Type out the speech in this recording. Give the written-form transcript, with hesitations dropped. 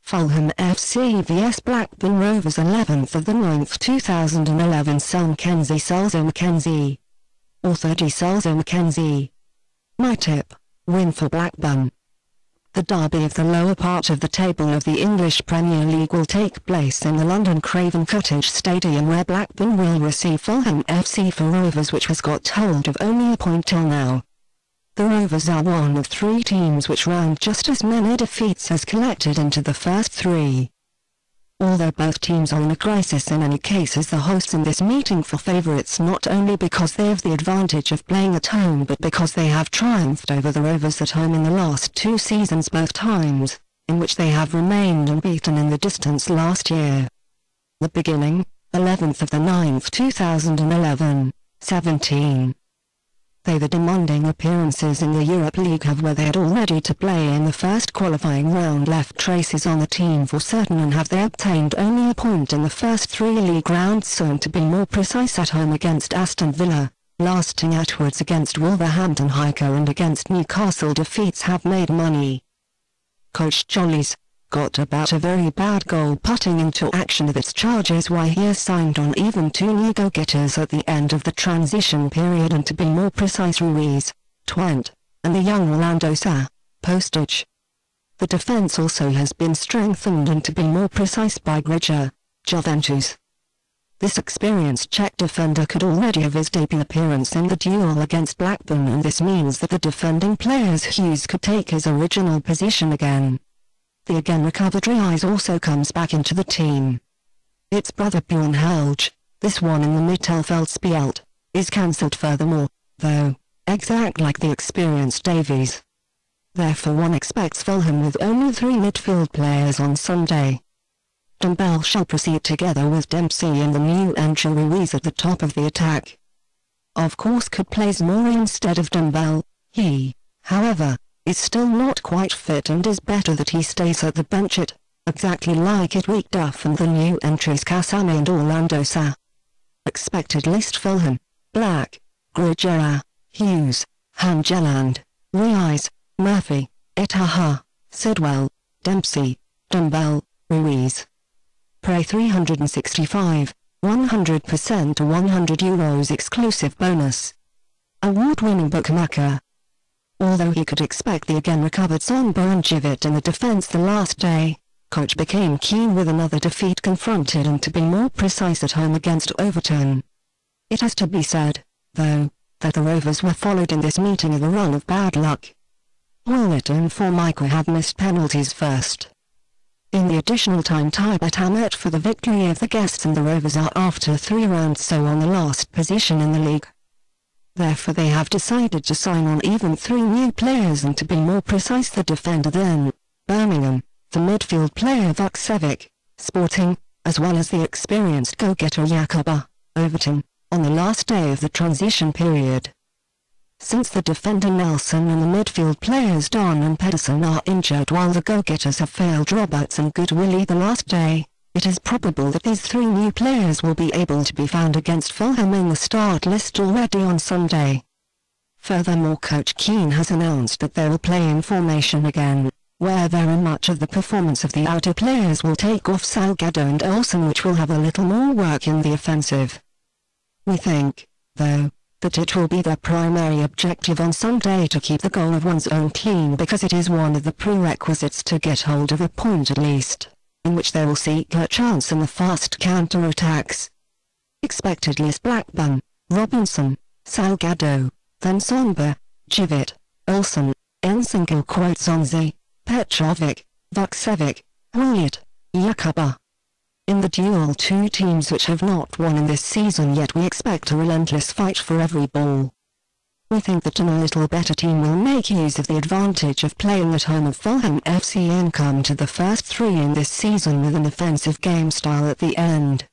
Fulham FC vs Blackburn Rovers 11.9.2011 SelMcKenzie Selzer-McKenzie. Author D.Selzer-McKenzie. My tip: win for Blackburn. The derby of the lower part of the table of the English Premier League will take place in the London Craven Cottage Stadium, where Blackburn will receive Fulham FC for Rovers, which has got hold of only a point till now. The Rovers are one of three teams which round just as many defeats as collected into the first three. Although both teams are in a crisis in any case as the hosts in this meeting for favourites, not only because they have the advantage of playing at home but because they have triumphed over the Rovers at home in the last two seasons, both times in which they have remained unbeaten in the distance last year. The beginning, 11.9.2011, 17. They the demanding appearances in the Europa League have, where they had already to play in the first qualifying round, left traces on the team for certain, and have they obtained only a point in the first three league rounds, so to be more precise at home against Aston Villa, lasting outwards against Wolverhampton, and against Newcastle. Defeats have made money. Coach Jolly's got about a very bad goal putting into action of its charges, why he has signed on even two new go-getters at the end of the transition period, and to be more precise Ruiz, Twente, and the young Orlando Sa, postage. The defence also has been strengthened, and to be more precise by Gryger, Juventus. This experienced Czech defender could already have his debut appearance in the duel against Blackburn, and this means that the defending players Hughes could take his original position again. The again recovered Riise also comes back into the team. Its brother Bjorn Helge, this one in the Mittelfeldspielt, is cancelled furthermore, though, exact like the experienced Davies. Therefore one expects Fulham with only three midfield players on Sunday. Dembele shall proceed together with Dempsey and the new entry Ruiz at the top of the attack. Of course could play Zamora instead of Dembele. He, however, is still not quite fit, and is better that he stays at the bench, exactly like it week Duff and the new entries Kasami and Orlando Sa. Expected list: Fulham, Black, Gryger, Hughes, Hangeland, Riise, Murphy, Etaha, Sidwell, Dempsey, Dembele, Ruiz. Pray 365, 100% to €100 exclusive bonus. Award-winning bookmaker. Although he could expect the again recovered Zamora and Juventus in the defence the last day, coach became keen with another defeat confronted, and to be more precise at home against Everton. It has to be said, though, that the Rovers were followed in this meeting of a run of bad luck. Wallet and Formica have missed penalties first. In the additional time tied at Hamet for the victory of the guests, and the Rovers are after three rounds so on the last position in the league. Therefore they have decided to sign on even three new players, and to be more precise the defender then, Birmingham, the midfield player Vukcevic, Sporting, as well as the experienced go-getter Jakoba, Everton, on the last day of the transition period. Since the defender Nelson and the midfield players Don and Pedersen are injured, while the go-getters have failed Roberts and Goodwillie the last day, it is probable that these three new players will be able to be found against Fulham in the start list already on Sunday. Furthermore, Coach Keane has announced that they will play in formation again, where very much of the performance of the outer players will take off Salgado and Olsen, which will have a little more work in the offensive. We think, though, that it will be their primary objective on Sunday to keep the goal of one's own clean, because it is one of the prerequisites to get hold of a point at least, in which they will seek a chance in the fast counter-attacks. Expected list: Blackburn, Robinson, Salgado, then Somber, Jivit, Olsen, Ensingil, Quotzonzi, Petrovic, Vukcevic, Williot, Jakoba. In the duel, two teams which have not won in this season yet, we expect a relentless fight for every ball. We think that a little better team will make use of the advantage of playing at home of Fulham FC and come to the first three in this season with an offensive game style at the end.